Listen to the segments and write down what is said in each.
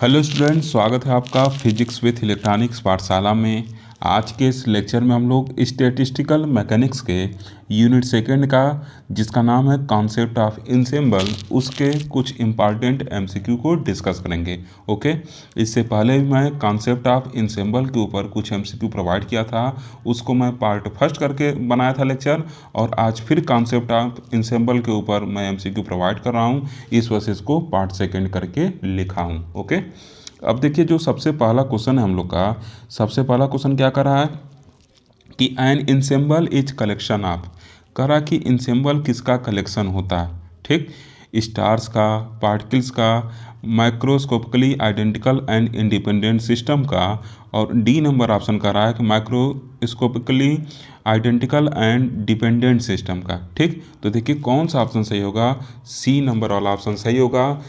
Hello students, स्वागत है आपका फिजिक्स विथ इलेक्ट्रॉनिक्स पाठशाला में। आज के इस लेक्चर में हम लोग स्टैटिस्टिकल मैकेनिक्स के यूनिट सेकंड का, जिसका नाम है कॉन्सेप्ट ऑफ इंसेम्बल, उसके कुछ इम्पॉर्टेंट एमसीक्यू को डिस्कस करेंगे। ओके, इससे पहले मैं कॉन्सेप्ट ऑफ इंसेम्बल के ऊपर कुछ एमसीक्यू प्रोवाइड किया था, उसको मैं पार्ट फर्स्ट करके बनाया था लेक्चर, और आज फिर कॉन्सेप्ट ऑफ इंसेम्बल के ऊपर मैं एमसीक्यू प्रोवाइड कर रहा हूँ। इस वजह से इसको पार्ट सेकेंड करके लिखा हूँ। ओके, अब देखिए जो सबसे पहला क्वेश्चन है हम लोग का, सबसे पहला क्वेश्चन क्या कर रहा है कि N ensemble is collection of, कह रहा कि इंसेम्बल किसका कलेक्शन होता है। ठीक, स्टार्स का, पार्टिकल्स का, microscopically identical and independent system का, और डी नंबर ऑप्शन कर रहा है कि microscopically identical and dependent system का। ठीक, तो देखिए कौन सा ऑप्शन सही होगा, सी नंबर वाला ऑप्शन सही होगा।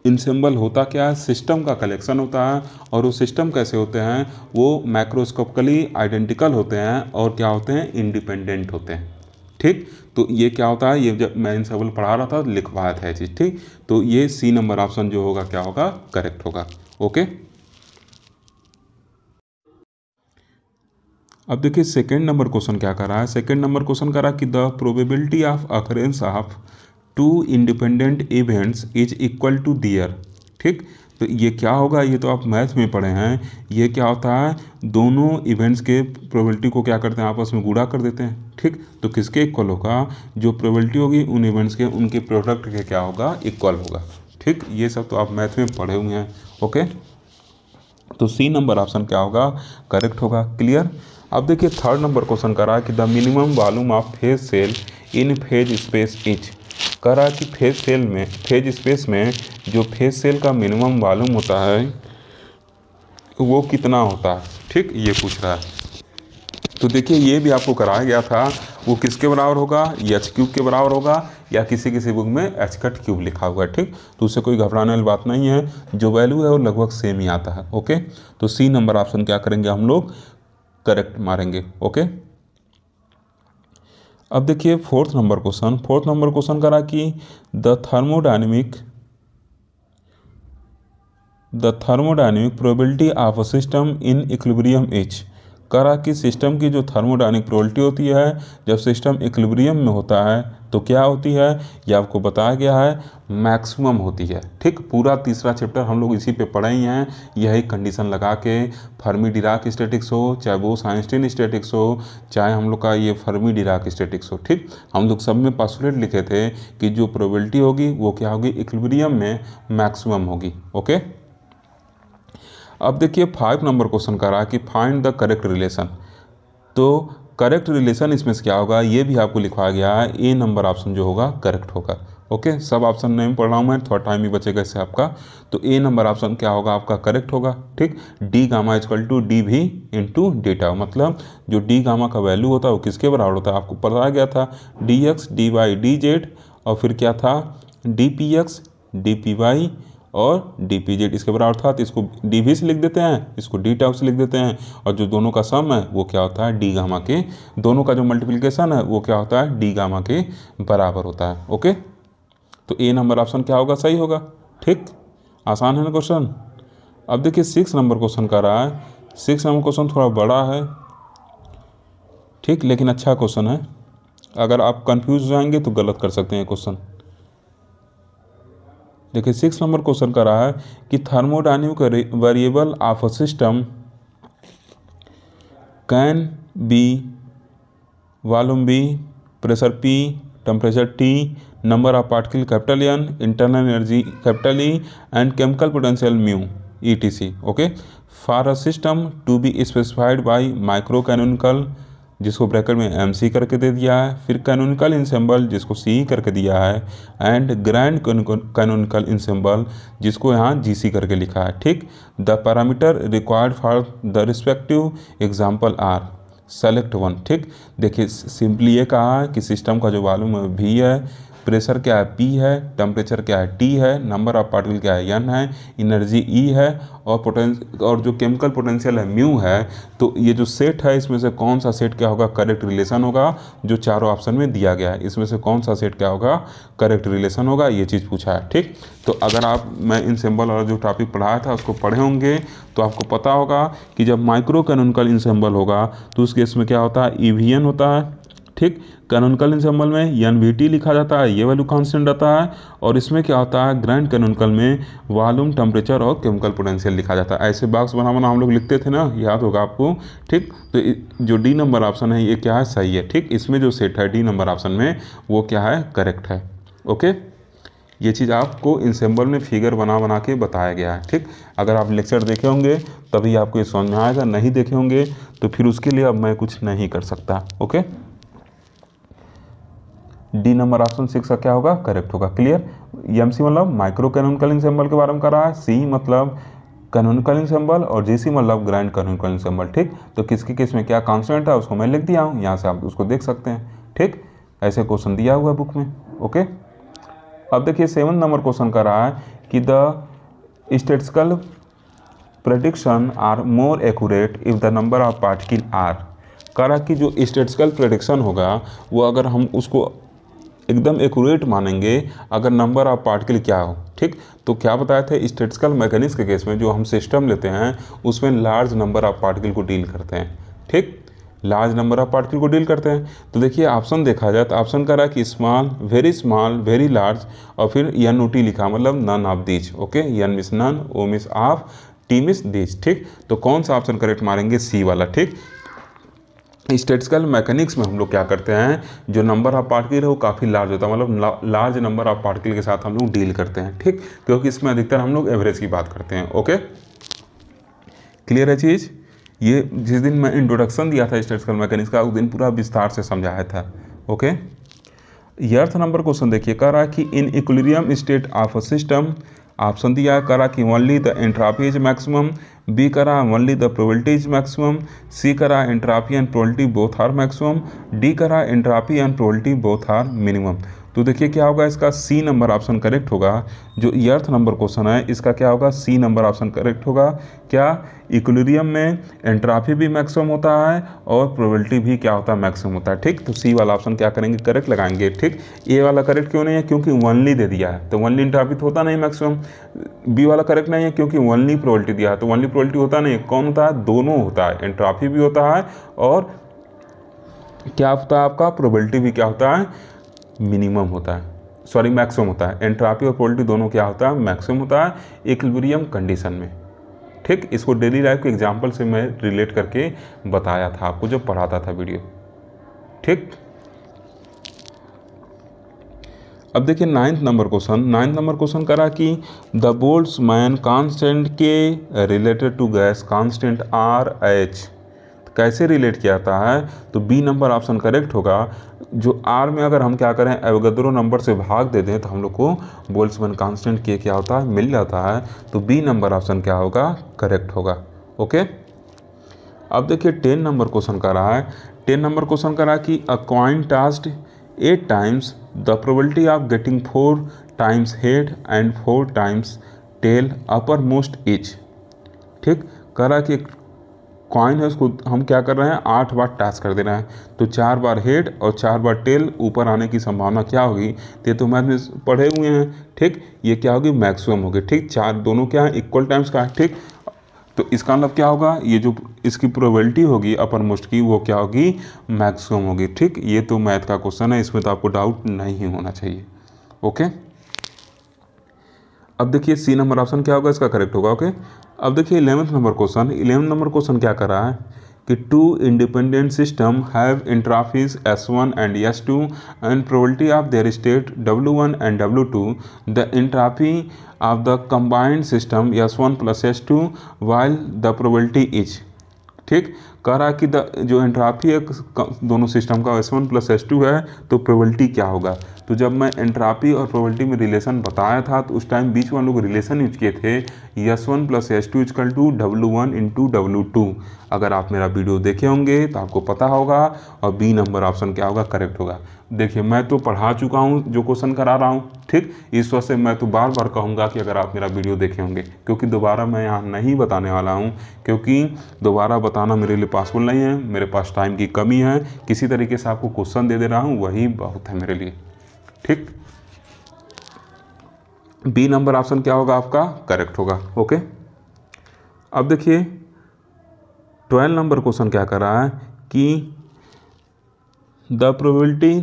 इंसेम्बल होता क्या है, सिस्टम का कलेक्शन होता है, और वो सिस्टम कैसे होते हैं, वो मैक्रोस्कोपिकली आइडेंटिकल होते हैं और क्या होते हैं, इंडिपेंडेंट होते हैं। ठीक, तो ये क्या होता है, ये जब मैं इंसेम्बल पढ़ा रहा था लिखवाया था ये चीज़। ठीक, तो ये सी नंबर ऑप्शन जो होगा क्या होगा, करेक्ट होगा। ओके, अब देखिए सेकेंड नंबर क्वेश्चन क्या कर रहा है। सेकेंड नंबर क्वेश्चन कर रहा है कि the probability of occurrence of two independent events is equal to there. ठीक, तो ये क्या होगा, ये तो आप मैथ में पढ़े हैं। ये क्या होता है, दोनों इवेंट्स के प्रोबेबिलिटी को क्या करते हैं, आपस में गुणा कर देते हैं। ठीक, तो किसके इक्वल होगा, जो प्रोबेबिलिटी होगी उन इवेंट्स के, उनके प्रोडक्ट के क्या होगा, इक्वल होगा। ठीक, ये सब तो आप मैथ में पढ़े हुए हैं। ओके, तो सी नंबर ऑप्शन क्या होगा, करेक्ट होगा। क्लियर। अब देखिए थर्ड नंबर क्वेश्चन कर रहा है कि the minimum volume of phase cell in phase space is, कह रहा है कि फेज स्पेस में जो फेज सेल का मिनिमम वॉल्यूम होता है वो कितना होता है। ठीक, ये पूछ रहा है। तो देखिए ये भी आपको कराया गया था, वो किसके बराबर होगा, एच क्यूब के बराबर होगा, या किसी किसी बुक में एच कट क्यूब लिखा हुआ है। ठीक, तो उससे कोई घबराने वाली बात नहीं है, जो वैल्यू है वो लगभग सेम ही आता है। ओके, तो सी नंबर ऑप्शन क्या करेंगे हम लोग, करेक्ट मारेंगे। ओके, अब देखिए फोर्थ नंबर क्वेश्चन करा कि the thermodynamic probability of a system in equilibrium is, करा कि सिस्टम की जो थर्मोडायनेमिक प्रोबेबिलिटी होती है जब सिस्टम इक्विलिब्रियम में होता है तो क्या होती है, ये आपको बताया गया है, मैक्सिमम होती है। ठीक, पूरा तीसरा चैप्टर हम लोग इसी पे पढ़े ही हैं, यही कंडीशन लगा के, फर्मी डिराक स्टैटिक्स हो, चाहे बोस आइंस्टीन स्टैटिक्स हो, चाहे हम लोग का ये फर्मी डिराक स्टैटिक्स हो। ठीक, हम लोग सब में पोस्टुलेट लिखे थे कि जो प्रोबेबिलिटी होगी वो क्या होगी, इक्विलिब्रियम में मैक्सिमम होगी। ओके, अब देखिए 5 नंबर क्वेश्चन कर रहा है कि फाइंड द करेक्ट रिलेशन, तो करेक्ट रिलेशन इसमें से क्या होगा, ये भी आपको लिखवाया गया है, ए नंबर ऑप्शन जो होगा करेक्ट होगा। ओके, सब ऑप्शन नहीं पढ़ रहा हूँ मैं, थोड़ा टाइम ही बचेगा इससे आपका, तो ए नंबर ऑप्शन क्या होगा आपका, करेक्ट होगा। ठीक, d gamma equal to d b into data, मतलब जो डी गामा का वैल्यू होता है वो किसके बराबर होता है, आपको बताया गया था, d x d y d z, और फिर क्या था, d p x d p y और डी पी जेड इसके बराबर था। तो इसको डी भी से लिख देते हैं, इसको डी टाउ से लिख देते हैं, और जो दोनों का सम है वो क्या होता है, डी गामा के, दोनों का जो मल्टीप्लिकेशन है वो क्या होता है, डी गामा के बराबर होता है। ओके, तो ए नंबर ऑप्शन क्या होगा, सही होगा। ठीक, आसान है ना क्वेश्चन। अब देखिए 6 नंबर क्वेश्चन का रहा है। 6 नंबर क्वेश्चन थोड़ा बड़ा है, ठीक, लेकिन अच्छा क्वेश्चन है। अगर आप कन्फ्यूज हो जाएंगे तो गलत कर सकते हैं क्वेश्चन। देखिए 6 नंबर क्वेश्चन का रहा है कि thermodynamic variable of a system can be volume B, pressure P, temperature T, number of particle capital N, internal energy capital E, and chemical potential mu ETC। Okay, for a system to be specified by micro canonical, जिसको bracket में MC करके दे दिया है, फिर canonical ensemble जिसको CE करके दिया है, एंड ग्रैंड कैनोनिकल इंसेम्बल जिसको यहाँ GC करके लिखा है। ठीक, the parameter required for the respective example are, select one. ठीक, देखिए सिंपली ये कहा है कि सिस्टम का जो वॉल्यूम V है, प्रेशर क्या है P है, टेम्परेचर क्या है T है, नंबर ऑफ पार्टिकल क्या है N है, एनर्जी E है और जो केमिकल पोटेंशियल है म्यू है। तो ये जो सेट है इसमें से कौन सा सेट क्या होगा, करेक्ट रिलेशन होगा, जो चारों ऑप्शन में दिया गया है इसमें से कौन सा सेट क्या होगा, करेक्ट रिलेशन होगा, ये चीज़ पूछा है। ठीक, तो अगर आप मैं इन सिंबल वाला जो टॉपिक पढ़ाया था उसको पढ़े होंगे तो आपको पता होगा कि जब माइक्रो कैनोनिकल इन सिंबल होगा तो उस केस में क्या होता है, EVN होता है। ठीक, कैनोनिकल इन सिंबल में NVT लिखा जाता है, ये वैल्यू कांस्टेंट रहता है। और इसमें क्या होता है, ग्रैंड कैनोनिकल में वॉल्यूम, टेम्परेचर और केमिकल पोटेंशियल लिखा जाता है। ऐसे बॉक्स बना हम लोग लिखते थे ना, याद होगा आपको। ठीक, तो जो डी नंबर ऑप्शन है ये क्या है, सही है। ठीक, इसमें जो सेट है डी नंबर ऑप्शन में वो क्या है, करेक्ट है। ओके, ये चीज़ आपको इन सिंबल में फिगर बना के बताया गया है। ठीक, अगर आप लेक्चर देखे होंगे तभी आपको ये समझ में आएगा, नहीं देखे होंगे तो फिर उसके लिए अब मैं कुछ नहीं कर सकता। ओके, डी नंबर ऑप्शन 6 का क्या होगा, करेक्ट होगा। क्लियर। MC मतलब माइक्रो कैनोनिकल इन सिंबल के बारे में कर रहा है, C मतलब कैनोनिकल इन सिंबल और GC मतलब ग्रैंड कैनोनिकल इन सिंबल। ठीक, तो किसके केस में क्या कांस्टेंट है उसको मैं लिख दिया हूँ, यहाँ से आप उसको देख सकते हैं। ठीक, ऐसे क्वेश्चन दिया हुआ है बुक में। ओके, अब देखिए 7 नंबर क्वेश्चन कर रहा है कि the statistical prediction are more accurate if the number of particle are. कह रहा कि जो स्टैटिस्टिकल प्रेडिक्शन होगा वो अगर हम उसको एकदम एक्यूरेट मानेंगे अगर नंबर ऑफ पार्टिकल क्या हो। ठीक, तो क्या बताया था, स्टैटिस्टिकल मैकेनिक्स के केस में जो हम सिस्टम लेते हैं उसमें लार्ज नंबर ऑफ पार्टिकल को डील करते हैं। ठीक, लार्ज नंबर ऑफ पार्टिकल को डील करते हैं। तो देखिए ऑप्शन देखा जाए तो ऑप्शन कह रहा है कि स्मॉल, वेरी लार्ज और फिर NOT लिखा मतलब none of these. Okay, N means none, O means of, T means these. ठीक, तो कौन सा ऑप्शन करेक्ट मारेंगे, C वाला। ठीक, स्टैटिस्टिकल मैकेनिक्स में हम लोग क्या करते हैं, जो नंबर ऑफ पार्टिकल है वो काफ़ी लार्ज होता है, मतलब लार्ज नंबर ऑफ पार्टिकल के साथ हम लोग डील करते हैं। ठीक, क्योंकि इसमें अधिकतर हम लोग एवरेज की बात करते हैं। ओके, क्लियर है चीज़। ये जिस दिन मैं इंट्रोडक्शन दिया था स्टैटिस्टिकल मैकेनिक्स का उस दिन पूरा विस्तार से समझाया था। ओके, यर्थ नंबर क्वेश्चन देखिए, कह रहा है कि in equilibrium state of a system, option दिया है, कह रहा कि only the entropy is maximum, B करा only the probability is maximum, C करा entropy and probability both are maximum, D करा entropy and probability both are minimum. तो देखिए क्या होगा, इसका C नंबर ऑप्शन करेक्ट होगा। जो यर्थ नंबर क्वेश्चन है इसका क्या होगा, C नंबर ऑप्शन करेक्ट होगा। क्या, इक्विलिब्रियम में एंट्रोपी भी मैक्सिमम होता है और प्रोबेबिलिटी भी क्या होता है, मैक्सिमम होता है। ठीक, तो C वाला ऑप्शन क्या करेंगे, करेक्ट लगाएंगे। ठीक, A वाला करेक्ट क्यों नहीं है, क्योंकि ओनली दे दिया है तो ओनली एंट्रोपी तो होता नहीं मैक्सिमम। B वाला करेक्ट नहीं है क्योंकि ओनली प्रोबेबिलिटी दिया है तो ओनली प्रोबेबिलिटी होता नहीं, कौन होता है, दोनों होता है, एंट्रोपी भी होता है और क्या होता है आपका, प्रोबेबिलिटी भी क्या होता है, मिनिमम होता है, सॉरी मैक्सिमम होता है। एंट्रोपी और प्रोबेबिलिटी दोनों क्या होता है, मैक्सिमम होता है इक्विलिब्रियम कंडीशन में। ठीक, इसको डेली लाइफ के एग्जांपल से मैं रिलेट करके बताया था आपको जब पढ़ाता था वीडियो। ठीक, अब देखिए 9th नंबर क्वेश्चन करा कि द बोल्ट्जमैन कांस्टेंट के related to gas constant RH कैसे रिलेट किया जाता है, तो B नंबर ऑप्शन करेक्ट होगा। जो R में अगर हम क्या करें, एवोगाड्रो नंबर से भाग दे दें तो हम लोग को बोल्ट्जमैन कांस्टेंट के क्या होता है, मिल जाता है। तो B नंबर ऑप्शन क्या होगा, करेक्ट होगा। ओके, अब देखिए 10 नंबर क्वेश्चन का रहा है। 10 नंबर क्वेश्चन का रहा कि a coin tossed 8 times, the probability of getting 4 times head and 4 times tail upper most is. ठीक, कह रहा कि कॉइन है उसको हम क्या कर रहे हैं, 8 बार टॉस कर दे रहे हैं तो 4 बार हेड और 4 बार टेल ऊपर आने की संभावना क्या होगी, तो मैथ में पढ़े हुए हैं। ठीक, ये क्या होगी, मैक्सिमम होगी। ठीक, 4 दोनों क्या है, इक्वल टाइम्स का है। ठीक, तो इसका मतलब क्या होगा, ये जो इसकी प्रोबेबिलिटी होगी अपर मोस्ट की वो क्या होगी, मैक्सिमम होगी। ठीक, ये तो मैथ का क्वेश्चन है, इसमें तो आपको डाउट नहीं होना चाहिए। ओके, अब देखिए C नंबर ऑप्शन क्या होगा, इसका करेक्ट होगा। ओके, अब देखिए 11th नंबर क्वेश्चन क्या कर रहा है कि 2 independent system have entropies S1 and S2 and probability of their state W1 and W2, the entropy of the combined system S1 plus S2 while the probability is. ठीक, कह रहा है कि जो एंट्रोपी है दोनों सिस्टम का S1 प्लस S2 है तो प्रोबेबिलिटी क्या होगा। तो जब मैं एंट्रोपी और प्रोबेबिलिटी में रिलेशन बताया था तो उस टाइम बीच में हम लोग रिलेशन यूज किए थे S1 plus S2 equal to W1 into W2। अगर आप मेरा वीडियो देखे होंगे तो आपको पता होगा, और बी नंबर ऑप्शन क्या होगा, करेक्ट होगा। देखिए मैं तो पढ़ा चुका हूँ जो क्वेश्चन करा रहा हूँ, ठीक। इस वजह से मैं तो बार बार कहूँगा कि अगर आप मेरा वीडियो देखे होंगे, क्योंकि दोबारा मैं यहाँ नहीं बताने वाला हूँ, क्योंकि दोबारा बताना मेरे लिए पॉसिबल नहीं है, मेरे पास टाइम की कमी है। किसी तरीके से आपको क्वेश्चन दे रहा हूँ, वही बहुत है मेरे लिए, ठीक। बी नंबर ऑप्शन क्या होगा आपका, करेक्ट होगा। ओके, अब देखिए 12 नंबर क्वेश्चन क्या कर रहा है कि the probability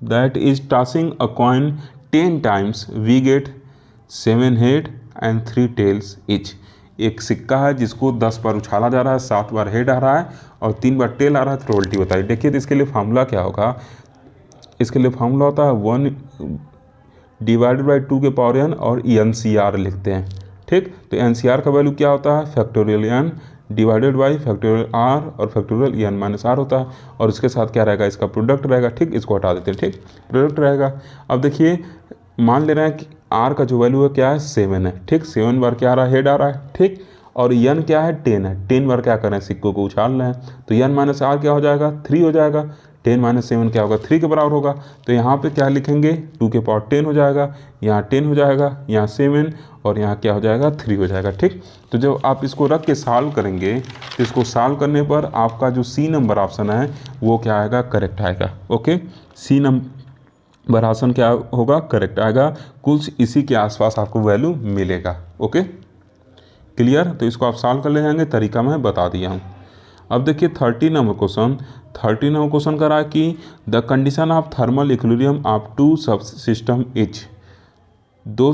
that is tossing a coin 10 times we get 7 head and 3 tails each. एक सिक्का है जिसको 10 बार उछाला जा रहा है, 7 बार हेड आ रहा है और 3 बार टेल आ रहा है, तो प्रोबेबिलिटी बताइए। देखिए तो इसके लिए फार्मूला क्या होगा, इसके लिए फार्मूला होता है 1 डिवाइडेड बाई 2 के पावर n और NCR लिखते हैं, ठीक। तो NCR का वैल्यू क्या होता है, factorial n divided by factorial r और फैक्टोरियल n माइनस r होता है, और इसके साथ क्या रहेगा, इसका प्रोडक्ट रहेगा, ठीक। इसको हटा देते हैं, ठीक, प्रोडक्ट रहेगा। अब देखिए मान ले रहे हैं कि r का जो वैल्यू है क्या है, 7 है, ठीक। 7 बार क्या आ रहा है, हेड आ रहा है, ठीक। और n क्या है, 10 है, 10 बार क्या कर रहे हैं, सिक्कों को उछाल रहे हैं, तो n माइनस r क्या हो जाएगा, 3 हो जाएगा। 10 माइनस 7 क्या होगा, 3 के बराबर होगा। तो यहाँ पे क्या लिखेंगे, 2 के पावर 10 हो जाएगा, यहाँ 10 हो जाएगा, यहाँ 7 और यहाँ क्या हो जाएगा, 3 हो जाएगा, ठीक। तो जब आप इसको रख के सॉल्व करेंगे तो इसको सॉल्व करने पर आपका जो सी नंबर ऑप्शन है वो क्या आएगा, करेक्ट आएगा। ओके, सी नंबर ऑप्शन क्या होगा, करेक्ट आएगा। कुछ इसी के आसपास आपको वैल्यू मिलेगा। Okay, clear. तो इसको आप सॉल्व कर ले जाएंगे, तरीका मैं बता दिया हूँ। अब देखिए 13 नंबर क्वेश्चन कह रहा है कि the condition of thermal equilibrium of two sub system is. दो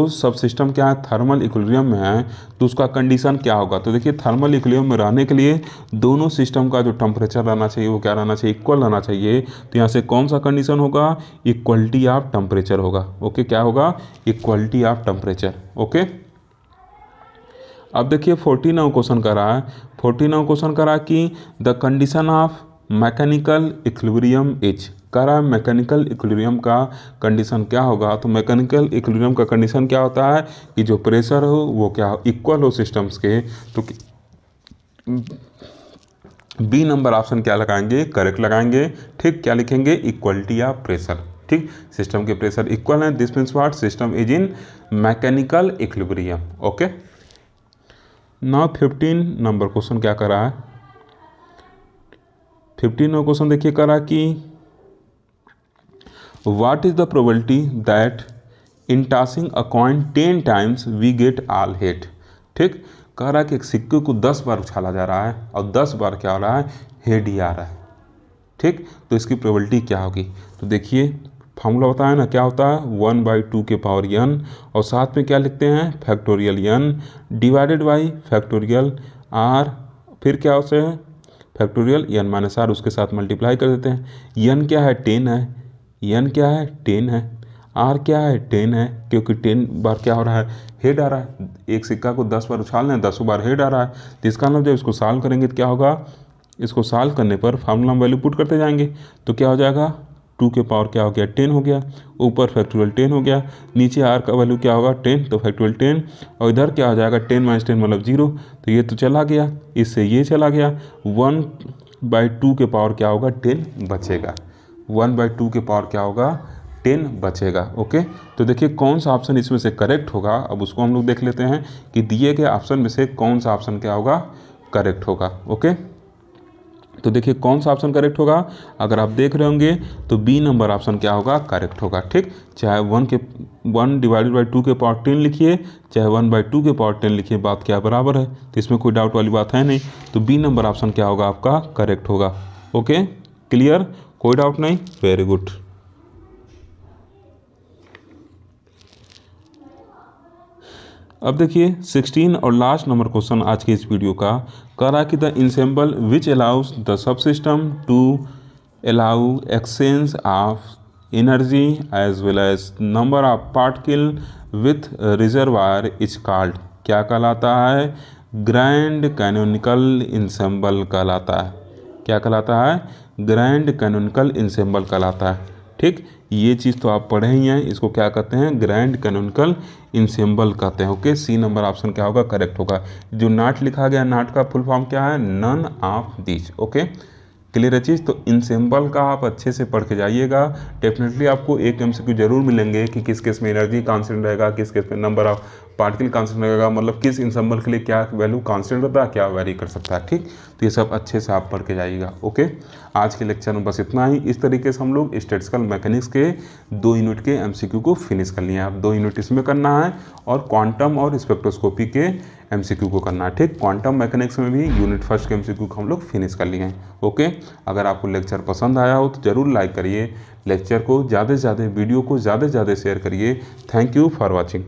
सब सिस्टम क्या है, थर्मल इक्विलिब्रियम में है, तो उसका कंडीशन क्या होगा। तो देखिए थर्मल इक्विलिब्रियम में रहने के लिए दोनों सिस्टम का जो टेम्परेचर रहना चाहिए वो क्या रहना चाहिए, इक्वल रहना चाहिए। तो यहाँ से कौन सा कंडीशन होगा, इक्वलिटी ऑफ टेम्परेचर होगा। ओके, क्या होगा, इक्वलिटी ऑफ टेम्परेचर। ओके, अब देखिए 14 क्वेश्चन कर रहा है, 14 क्वेश्चन कर रहा है कि the condition of mechanical equilibrium is. कह रहा है मैकेनिकल इक्विलिब्रियम का कंडीशन क्या होगा। तो मैकेनिकल इक्विलिब्रियम का कंडीशन क्या होता है कि जो प्रेशर हो वो क्या हो, इक्वल हो सिस्टम्स के। तो बी नंबर ऑप्शन क्या लगाएंगे, करेक्ट लगाएंगे, ठीक। क्या लिखेंगे, इक्वलिटी ऑफ प्रेशर, ठीक। सिस्टम के प्रेशर इक्वल है, this means what, system is in mechanical equilibrium. Okay, now 15 number question क्या कर रहा है, 15 क्वेश्चन देखिए कर रहा है कि what is the probability that in tossing a coin 10 times we get all head. ठीक, कह रहा है कि एक सिक्के को 10 बार उछाला जा रहा है और 10 बार क्या हो रहा है, हेड ही आ रहा है। ठीक, तो इसकी प्रोबेबिलिटी क्या होगी। तो देखिए फॉर्मूला बताया ना, क्या होता है 1/2 के पावर n और साथ में क्या लिखते हैं, factorial n divided by factorial r, फिर क्या होता है फैक्टोरियल n माइनस r, उसके साथ मल्टीप्लाई कर देते हैं। n क्या है 10 है, n क्या है 10 है, r क्या है 10 है, क्योंकि 10 बार क्या हो रहा है, हेड आ रहा है। एक सिक्का को 10 बार उछालना है, 10 बार हेड आ रहा है। तो इसका मतलब जब इसको सॉल्व करेंगे तो क्या होगा, इसको सॉल्व करने पर फार्मूला में वैल्यू पुट करते जाएंगे तो क्या हो जाएगा, 2 के पावर क्या हो गया 10 हो गया, ऊपर फैक्टोरियल 10 हो गया, नीचे r का वैल्यू क्या होगा 10, तो फैक्टोरियल 10 और इधर क्या हो जाएगा 10 माइनस 10 मतलब 0, तो ये तो चला गया, इससे ये चला गया, 1/2 के पावर क्या होगा 10 बचेगा, 1/2 के पावर क्या होगा 10 बचेगा। ओके, तो देखिए कौन सा ऑप्शन इसमें से करेक्ट होगा, अब उसको हम लोग देख लेते हैं कि दिए गए ऑप्शन में से कौन सा ऑप्शन क्या होगा, करेक्ट होगा। ओके, तो देखिए कौन सा ऑप्शन करेक्ट होगा, अगर आप देख रहे होंगे तो बी नंबर ऑप्शन क्या होगा, करेक्ट होगा। ठीक, चाहे 1/2 के पावर 10 लिखिए, चाहे 1/2 के पावर 10 लिखिए, बात क्या बराबर है, तो इसमें कोई डाउट वाली बात है नहीं। तो बी नंबर ऑप्शन क्या होगा आपका, करेक्ट होगा। ओके, क्लियर, कोई डाउट नहीं, वेरी गुड। अब देखिए 16 और लास्ट नंबर क्वेश्चन आज के इस वीडियो का, कह रहा है कि the ensemble which allows the sub system to allow exchange of energy as well as number of particle with reservoir is called, क्या कहलाता है, ग्रैंड कैनोनिकल इंसेम्बल कहलाता है। क्या कहलाता है, ग्रैंड कैनोनिकल इंसेम्बल कहलाता है। ठीक, ये चीज़ तो आप पढ़े ही हैं। इसको क्या कहते हैं, ग्रैंड कैनोनिकल इंसेम्बल कहते हैं। ओके, सी नंबर ऑप्शन क्या होगा, करेक्ट होगा। जो नाट लिखा गया, नाट का फुल फॉर्म क्या है, none of these. Okay, clear है चीज़। तो इंसेम्बल का आप अच्छे से पढ़ के जाइएगा। डेफिनेटली आपको एक MCQ जरूर मिलेंगे कि किस केस में एनर्जी कांस्टेंट रहेगा, किस केस में नंबर ऑफ पार्टिकल कांस्टेंट रहेगा, मतलब किस इंसेम्बल के लिए क्या वैल्यू कांस्टेंट रहता है, क्या वेरी कर सकता है। ठीक, तो ये सब अच्छे से आप पढ़ के जाइएगा। ओके, आज के लेक्चर में बस इतना ही। इस तरीके से हम लोग स्टैटिस्टिकल मैकेनिक्स के 2 यूनिट के MCQ को फिनिश कर लिए। आप 2 यूनिट इसमें करना है और क्वांटम और स्पेक्ट्रोस्कोपी के MCQ को करना है। ठीक, क्वांटम मैकेनिक्स में भी यूनिट फर्स्ट के MCQ को हम लोग फिनिश कर लिए हैं। ओके, अगर आपको लेक्चर पसंद आया हो तो ज़रूर लाइक करिए, लेक्चर को ज़्यादा से ज़्यादा, वीडियो को ज़्यादा से ज़्यादा शेयर करिए। Thank you for watching.